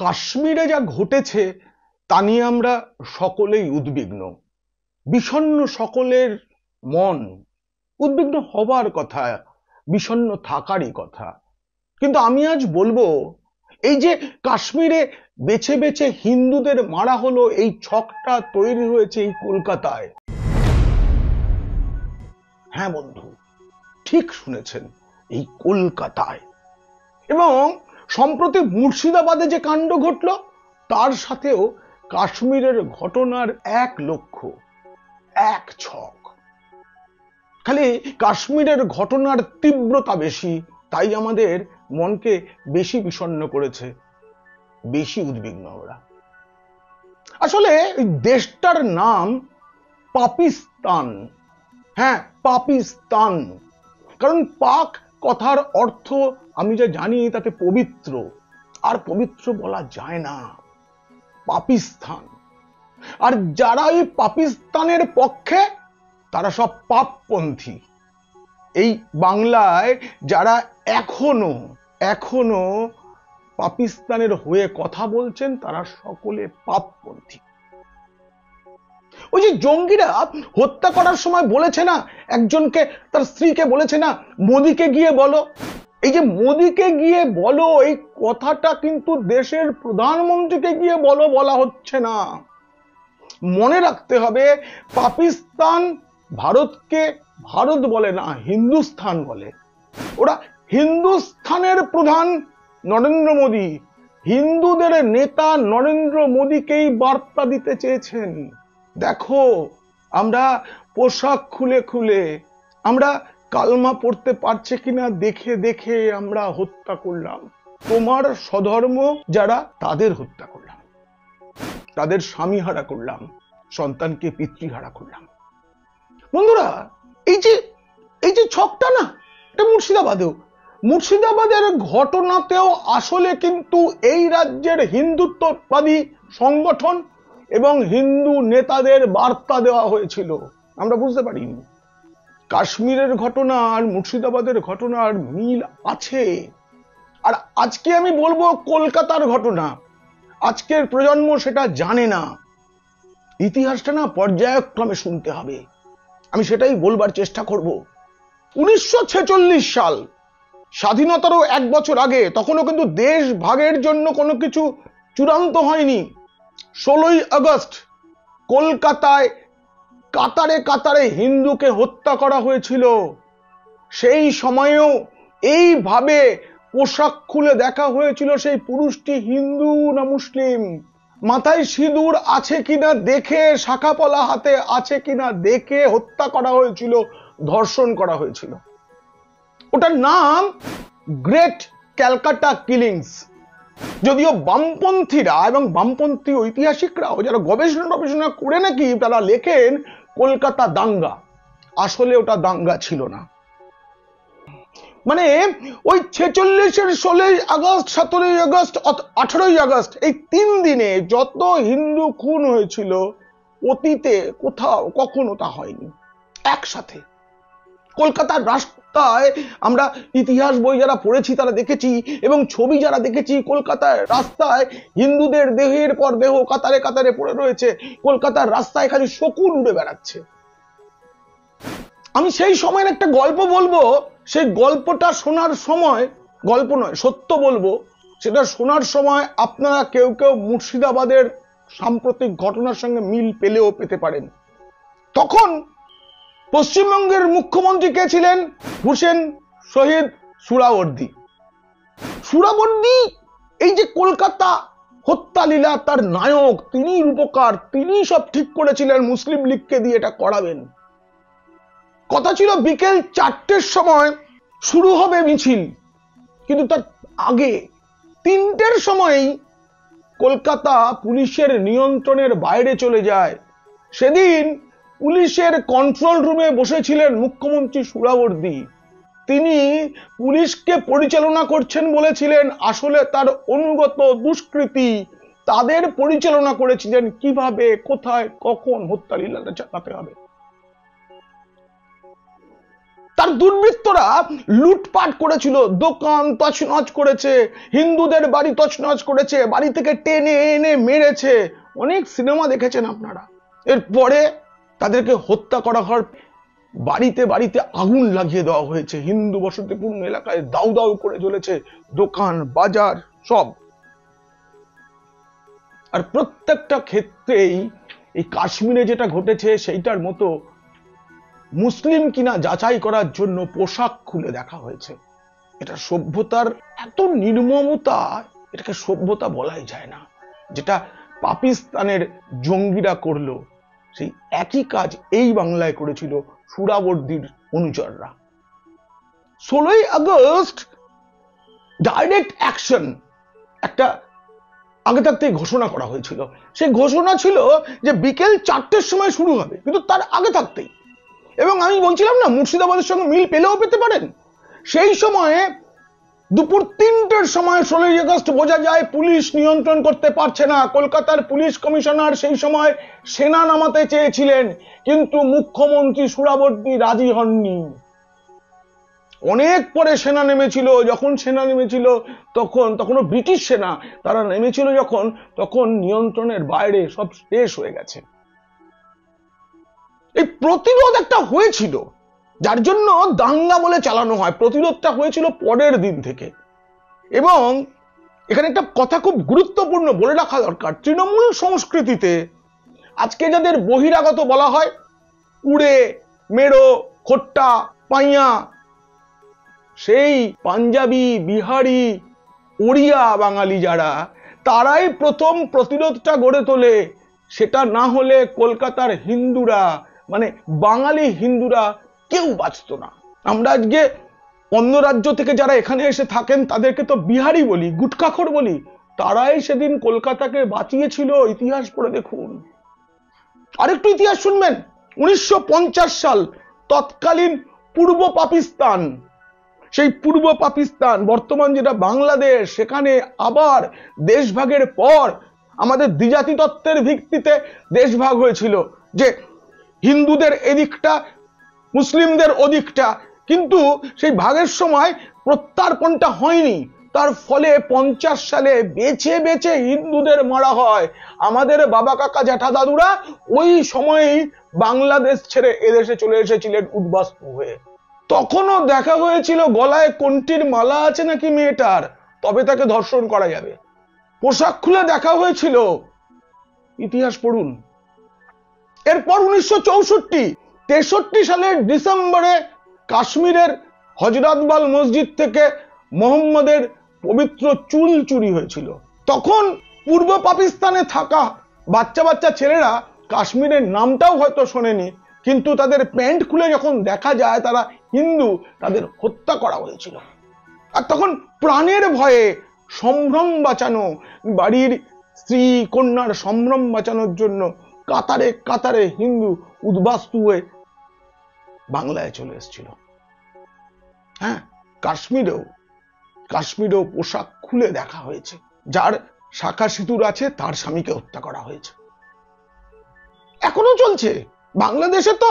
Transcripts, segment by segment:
কাশ্মীরে যা ঘটেছে তা নিয়ে আমরা সকলেই উদ্বিগ্ন, বিষণ্ণ সকলের মন, উদ্বিগ্ন হবার কথা, বিষণ্ণ থাকারই কথা। কিন্তু আমি আজ বলবো, এই যে কাশ্মীরে বেছে বেছে হিন্দুদের মারা হলো, এই ছকটা তৈরি হয়েছে এই কলকাতায়। হ্যাঁ বন্ধু, ঠিক শুনেছেন, এই কলকাতায়। এবং সম্প্রতি মুর্শিদাবাদে যে কাণ্ড ঘটলো তার সাথেও কাশ্মীরের ঘটনার এক লক্ষ্য, এক ছক। খালি কাশ্মীরের ঘটনার তীব্রতা বেশি, তাই আমাদের মনকে বেশি বিষণ্ণ করেছে, বেশি উদ্বিগ্ন আমরা। আসলে দেশটার নাম পাকিস্তান। হ্যাঁ, পাকিস্তান। কারণ পাক কথার অর্থ আমি যা জানি তাতে পবিত্র, আর পবিত্র বলা যায় না, পাকিস্তান। আর যারা এই পাকিস্তানের পক্ষে তারা সব পাপপন্থী। এই বাংলায় যারা এখনো পাকিস্তানের হয়ে কথা বলছেন তারা সকলে পাপপন্থী। ওই যে জঙ্গিরা হত্যা করার সময় বলেছে না, একজনকে, তার স্ত্রীকে বলেছে না, মোদিকে গিয়ে বলো। এই যে মোদিকে গিয়ে বলো, এই কথাটা কিন্তু দেশের প্রধানমন্ত্রীকে গিয়ে বলো বলা হচ্ছে না। মনে রাখতে হবে, পাকিস্তান ভারতকে ভারত বলে না, হিন্দুস্থান বলে। ওরা হিন্দুস্থানের প্রধান নরেন্দ্র মোদী, হিন্দুদের নেতা নরেন্দ্র মোদীকেই বার্তা দিতে চেয়েছেন। দেখো, আমরা পোশাক খুলে খুলে, আমরা কালমা পড়তে পারছে কিনা দেখে দেখে আমরা হত্যা করলাম। তোমার স্বধর্ম যারা, তাদের হত্যা করলাম, তাদের স্বামী হারা করলাম, সন্তানকে পিতৃহারা করলাম। বন্ধুরা, এই যে ছকটা না, এটা মুর্শিদাবাদের ঘটনাতেও আসলে কিন্তু এই রাজ্যের হিন্দুত্ববাদী সংগঠন এবং হিন্দু নেতাদের বার্তা দেওয়া হয়েছিল। আমরা বুঝতে পারিনি। কাশ্মীরের ঘটনা আর মুর্শিদাবাদের ঘটনার মিল আছে। আর আজকে আমি বলবো কলকাতার ঘটনা, আজকের প্রজন্ম সেটা জানে না। ইতিহাসটা না পর্যায়ক্রমে শুনতে হবে, আমি সেটাই বলবার চেষ্টা করব। 1946 সাল, স্বাধীনতারও 1 বছর আগে, তখনও কিন্তু দেশ ভাগের জন্য কোনো কিছু চূড়ান্ত হয়নি। 16ই আগস্ট কলকাতায় কাতারে কাতারে হিন্দুকে হত্যা করা হয়েছিল। সেই সময়েও এইভাবে পোশাক খুলে দেখা হয়েছিল সেই পুরুষটি হিন্দু না মুসলিম, মাথায় সিঁদুর আছে কিনা দেখে, শাখাপলা হাতে আছে কিনা দেখে হত্যা করা হয়েছিল, ধর্ষণ করা হয়েছিল। ওটার নাম গ্রেট ক্যালকাটা কিলিংস। যদিও বামপন্থীরা এবং বামপন্থী ঐতিহাসিকরাও যারা গবেষণা করে নাকি তারা লেখেন কলকাতা দাঙ্গা, আসলে ওটা দাঙ্গা ছিল না। মানে ওই 46-এর 16ই আগস্ট, 17ই আগস্ট, 18ই আগস্ট, এই 3 দিনে যত হিন্দু খুন হয়েছিল অতীতে কোথাও কখনো তা হয়নি একসাথে। কলকাতার রাস্তায় আমরা ইতিহাস বই যারা পড়েছি তারা দেখেছি, এবং ছবি যারা দেখেছি, কলকাতার রাস্তায় হিন্দুদের দেহের পর দেহ কাতারে কাতারে পড়ে রয়েছে। কলকাতার রাস্তায় খালি শকুন উড়ে বেড়াচ্ছে। আমি সেই সময়ের একটা গল্প বলবো, সেই গল্পটা শোনার সময়, গল্প নয় সত্য বলবো, সেটা শোনার সময় আপনারা কেউ কেউ মুর্শিদাবাদের সাম্প্রতিক ঘটনার সঙ্গে মিল পেলেও পেতে পারেন। তখন পশ্চিমবঙ্গের মুখ্যমন্ত্রী কে ছিলেন? হুসেন শহীদ সুহরাওয়ার্দী। সুহরাওয়ার্দী এই যে কলকাতা হত্যা লীলা, তার নায়ক, তিনি রূপকার, তিনি সব ঠিক করেছিলেন মুসলিম লীগকে দিয়ে এটা করাবেন। কথা ছিল বিকেল 4টের সময় শুরু হবে মিছিল, কিন্তু তার আগে 3টের সময়ই কলকাতা পুলিশের নিয়ন্ত্রণের বাইরে চলে যায়। সেদিন পুলিশের কন্ট্রোল রুমে বসেছিলেন মুখ্যমন্ত্রী সুহরাওয়ার্দী। তিনি পুলিশকে পরিচালনা করছেন বলেছিলেন, আসলে তার অনুগত দুষ্কৃতী তাদের পরিচালনা করেছিলেন কিভাবে, কোথায়, কখন হত্যা লীলাটা চালাতে হবে। তার দুর্বৃত্তরা লুটপাট করেছিল, দোকান তছনছ করেছে, হিন্দুদের বাড়ি তছনছ করেছে, বাড়ি থেকে টেনে এনে মেরেছে। অনেক সিনেমা দেখেছেন আপনারা। এরপরে তাদেরকে হত্যা করা হয়, বাড়িতে বাড়িতে আগুন লাগিয়ে দেওয়া হয়েছে, হিন্দু বসতিপূর্ণ এলাকায় দাউ দাউ করে জ্বলেছে দোকান বাজার সব। আর প্রত্যেকটা ক্ষেত্রেই এই কাশ্মীরে যেটা ঘটেছে সেইটার মতো মুসলিম কিনা যাচাই করার জন্য পোশাক খুলে দেখা হয়েছে। এটা সভ্যতার এত নির্মমতা, এটাকে সভ্যতা বলাই যায় না। যেটা পাকিস্তানের জঙ্গিরা করলো, সেই একই কাজ এই বাংলায় করেছিল সুরাবর্দীর অনুচররা। 16ই আগস্ট ডাইরেক্ট অ্যাকশন একটা আগে থাকতেই ঘোষণা করা হয়েছিল। সেই ঘোষণা ছিল যে বিকেল 4টের সময় শুরু হবে, কিন্তু তার আগে থাকতেই। এবং আমি বলছিলাম না, মুর্শিদাবাদের সঙ্গে মিল পেলেও পেতে পারেন। সেই সময়ে দুপুর 3টের সময় 16ই আগস্ট বোঝা যায় পুলিশ নিয়ন্ত্রণ করতে পারছে না। কলকাতার পুলিশ কমিশনার সেই সময় সেনা নামাতে চেয়েছিলেন, কিন্তু মুখ্যমন্ত্রী সুরাবর্দী রাজি হননি। অনেক পরে সেনা নেমেছিল। যখন সেনা নেমেছিল তখনও ব্রিটিশ সেনা, তারা নেমেছিল যখন, তখন নিয়ন্ত্রণের বাইরে সব শেষ হয়ে গেছে। এই প্রতিরোধ একটা হয়েছিল, যার জন্য দাঙ্গা বলে চালানো হয়। প্রতিরোধটা হয়েছিল পরের দিন থেকে। এবং এখানে একটা কথা খুব গুরুত্বপূর্ণ বলে রাখা দরকার। তৃণমূল সংস্কৃতিতে আজকে যাদের বহিরাগত বলা হয়, উড়ে, মেরো, খোট্টা, পাইয়া, সেই পাঞ্জাবি, বিহারি, ওড়িয়া বাঙালি যারা, তারাই প্রথম প্রতিরোধটা গড়ে তোলে। সেটা না হলে কলকাতার হিন্দুরা, মানে বাঙালি হিন্দুরা কেউ বাঁচত না। আমরা আজকে অন্য রাজ্য থেকে যারা এখানে এসে থাকেন তাদেরকে তো বিহারি বলি, গুটখাখোর বলি। তারাই সেদিন কলকাতাকে বাঁচিয়েছিল। ইতিহাস পড়ে দেখুন। আরেকটু ইতিহাস শুনবেন। 1950 সাল, তৎকালীন পূর্ব পাকিস্তান, সেই পূর্ব পাকিস্তান বর্তমান যেটা বাংলাদেশ, সেখানে আবার দেশভাগের পর আমাদের দ্বিজাতি তত্ত্বের ভিত্তিতে দেশভাগ হয়েছিল, যে হিন্দুদের এদিকটা, মুসলিমদের ওদিকটা। কিন্তু সেই ভাগের সময় প্রত্যার্পণটা হয়নি। তার ফলে 50 সালে বেছে বেছে হিন্দুদের মারা হয়। আমাদের বাবা কাকা জ্যাঠা দাদুরা ওই সময়েই বাংলাদেশ ছেড়ে এদেশে চলে এসেছিলেন উদ্বাস্তু হয়ে। তখনও দেখা হয়েছিল গলায় কণ্ঠির মালা আছে নাকি মেয়েটার, তবে তাকে ধর্ষণ করা যাবে। পোশাক খুলে দেখা হয়েছিল। ইতিহাস পড়ুন। এরপর 1963 সালের ডিসেম্বরে কাশ্মীরের হজরতবাল মসজিদ থেকে মোহাম্মদের পবিত্র চুল চুরি হয়েছিল। তখন পূর্ব পাকিস্তানে থাকা বাচ্চা বাচ্চা ছেলেরা কাশ্মীরের নামটাও হয়তো শোনেনি, কিন্তু তাদের প্যান্ট খুলে যখন দেখা যায় তারা হিন্দু, তাদের হত্যা করা হয়েছিল। আর তখন প্রাণের ভয়ে সম্ভ্রম বাঁচানো, বাড়ির স্ত্রী কন্যার সম্ভ্রম বাঁচানোর জন্য কাতারে কাতারে হিন্দু উদ্বাস্তু হয়ে বাংলায় চলে এসেছিল। হ্যাঁ, কাশ্মীরেও পোশাক খুলে দেখা হয়েছে। যার শাখা সিঁদুর আছে তার স্বামীকে হত্যা করা হয়েছে। এখনো চলছে বাংলাদেশে, তো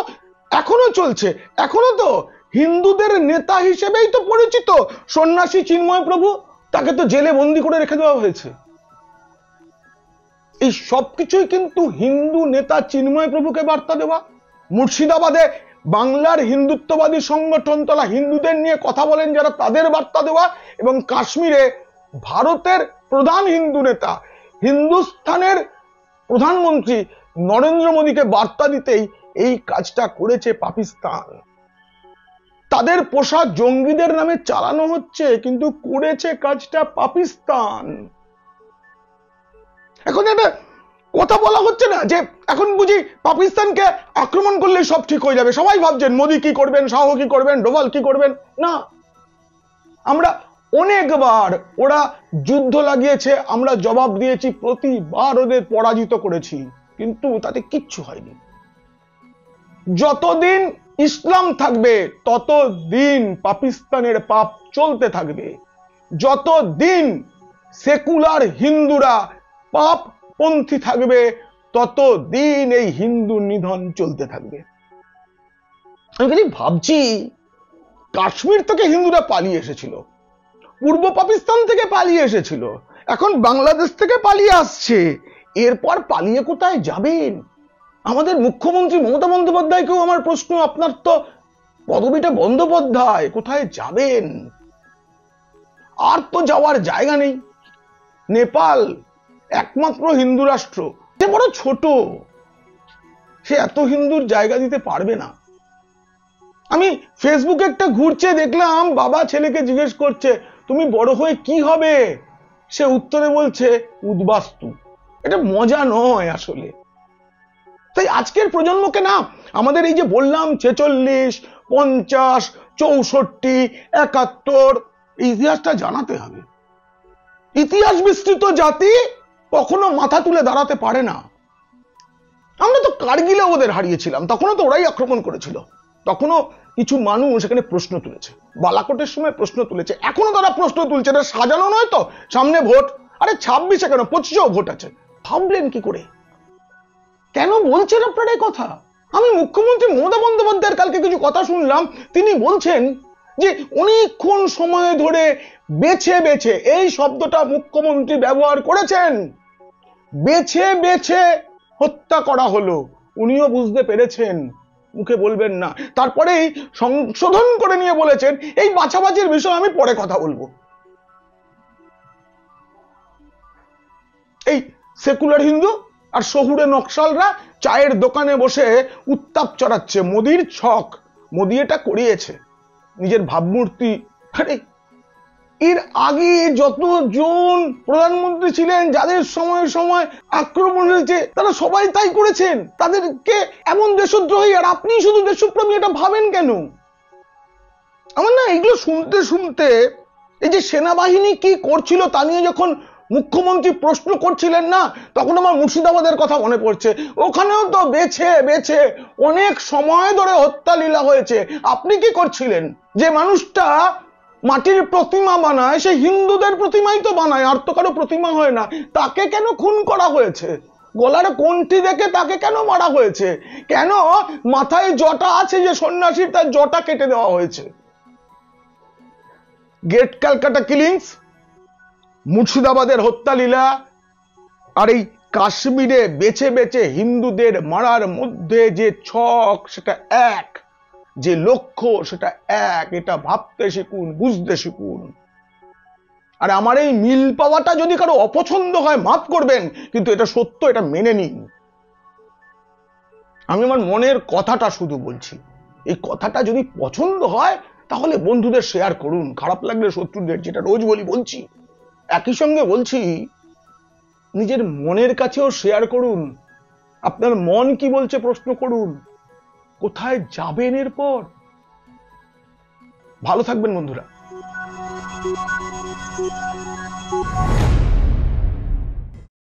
এখনো চলছে। এখনো তো হিন্দুদের নেতা হিসেবেই তো পরিচিত সন্ন্যাসী চিন্ময় প্রভু, তাকে তো জেলে বন্দি করে রেখে দেওয়া হয়েছে। এই সবকিছুই কিন্তু হিন্দু নেতা চিন্ময় প্রভুকে বার্তা দেওয়া। মুর্শিদাবাদে বাংলার হিন্দুত্ববাদী সংগঠন, তারা হিন্দুদের নিয়ে কথা বলেন যারা, তাদের বার্তা দেওয়া। এবং কাশ্মীরে ভারতের প্রধান হিন্দু নেতা, হিন্দুস্থানের প্রধানমন্ত্রী নরেন্দ্র মোদীকে বার্তা দিতেই এই কাজটা করেছে পাকিস্তান। তাদের পোশাক জঙ্গিদের নামে চালানো হচ্ছে, কিন্তু করেছে কাজটা পাকিস্তান। এখন একটা কথা বলা হচ্ছে না যে এখন বুঝি পাকিস্তানকে আক্রমণ করলে সব ঠিক হয়ে যাবে। সবাই ভাবছেন মোদী কি করবেন, শাহ কি করবেন, ডোভাল কি করবেন। না, আমরা অনেকবার ওরা যুদ্ধ লাগিয়েছে, আমরা জবাব দিয়েছি, প্রতিবার ওদের পরাজিত করেছি, কিন্তু তাতে কিচ্ছু হয়নি। যতদিন ইসলাম থাকবে ততদিন পাকিস্তানের পাপ চলতে থাকবে। যতদিন সেকুলার হিন্দুরা পাপ পন্থী থাকবে ততদিন এই হিন্দু নিধন চলতে থাকবে। আমি ভাবছি কাশ্মীর থেকে হিন্দুরা পালিয়ে এসেছিল, পূর্ব পাকিস্তান থেকে পালিয়ে এসেছিল, এখন বাংলাদেশ থেকে পালিয়ে আসছে। এরপর পালিয়ে কোথায় যাবেন? আমাদের মুখ্যমন্ত্রী মমতা বন্দ্যোপাধ্যায়কেও আমার প্রশ্ন, আপনার তো পদবিটা বন্দ্যোপাধ্যায়, কোথায় যাবেন? আর তো যাওয়ার জায়গা নেই। নেপাল একমাত্র হিন্দু রাষ্ট্র, সে বড় ছোট, সে এত হিন্দুর জায়গা দিতে পারবে না। আমি ফেসবুকে একটা ঘুরছে দেখলাম, বাবা ছেলেকে জিজ্ঞেস করছে তুমি বড় হয়ে কি হবে? সে উত্তরে বলছে উদ্বাস্তু। এটা মজা নয় আসলে। তাই আজকের প্রজন্মকে না, আমাদের এই যে বললাম 46, 50, 64, 71 এই ইতিহাসটা জানাতে হবে। ইতিহাস বিস্তৃত জাতি কখনো মাথা তুলে দাঁড়াতে পারে না। আমরা তো কার্গিলে ওদের হারিয়েছিলাম, তখনও তো ওরাই আক্রমণ করেছিল, তখনও কিছু মানুষ এখানে প্রশ্ন তুলেছে, বালাকোটের সময় প্রশ্ন তুলেছে, এখনো তারা প্রশ্ন তুলছে। এটা সাজানো নয় তো, সামনে ভোট, আরে 26-এ কেন 25-এও ভোট আছে, ভাবলেন কি করে? কেন বলছেন আপনারা এই কথা? আমি মুখ্যমন্ত্রী মমতা বন্দ্যোপাধ্যায়ের কালকে কিছু কথা শুনলাম, তিনি বলছেন যে অনেকক্ষণ সময় ধরে বেছে বেছে, এই শব্দটা মুখ্যমন্ত্রী ব্যবহার করেছেন, বেছে বেছে হত্যা করা হলো। উনিও বুঝতে পেরেছেন, মুখে বলবেন না। তারপরেই সংশোধন করে নিয়ে বলেছেন এই বাছাবাছির বিষয়ে আমি পরে কথা বলবো। এই সেকুলার হিন্দু আর শহুরে নকশালরা চায়ের দোকানে বসে উত্তাপ চড়াচ্ছে, মোদির ছক, মোদি এটা করিয়েছে, নিজের ভাবমূর্তি। আরে এর আগে যতজন প্রধানমন্ত্রী ছিলেন যাদের সময় সময় আক্রমণ হয়েছে, তারা সবাই তাই করেছেন, তাদেরকে এমন দেশদ্রোহী, আর আপনি শুধু দেশপ্রেমী, এটা ভাবেন কেন? আমার না এগুলো শুনতে শুনতে, এই যে সেনাবাহিনী কি করছিল তা নিয়ে যখন মুখ্যমন্ত্রী প্রশ্ন করছিলেন না, তখন আমার মুর্শিদাবাদের কথা মনে পড়ছে। ওখানেও তো বেছে বেছে অনেক সময় ধরে হত্যা লীলা হয়েছে। আপনি কি করছিলেন? যে মানুষটা মাটির প্রতিমা বানায়, সে হিন্দুদের প্রতিমাই তো বানায়, আর তো কারো প্রতিমা হয় না, তাকে কেন খুন করা হয়েছে? গলার কোনটি দেখে তাকে কেন মারা হয়েছে? কেন মাথায় জটা আছে যে সন্ন্যাসীর, তার জটা কেটে দেওয়া হয়েছে? গেট ক্যালকাটা কিলিংস, মুর্শিদাবাদের হত্যা লীলা, আর এই কাশ্মীরে বেছে বেছে হিন্দুদের মারার মধ্যে যে ছক সেটা এক, যে লক্ষ্য সেটা এক। এটা ভাবতে শিখুন, বুঝতে শিখুন। আর আমার এই মিল পাওয়াটা যদি কারো অপছন্দ হয় মাফ করবেন, কিন্তু এটা সত্য, এটা মেনে নিন। আমি আমার মনের কথাটা শুধু বলছি। এই কথাটা যদি পছন্দ হয় তাহলে বন্ধুদের শেয়ার করুন, খারাপ লাগলে শত্রুদের, যেটা রোজ বলছি। একই সঙ্গে বলছি নিজের মনের কাছেও শেয়ার করুন। আপনার মন কি বলছে প্রশ্ন করুন। কোথায় যাবেন এরপর? ভালো থাকবেন বন্ধুরা।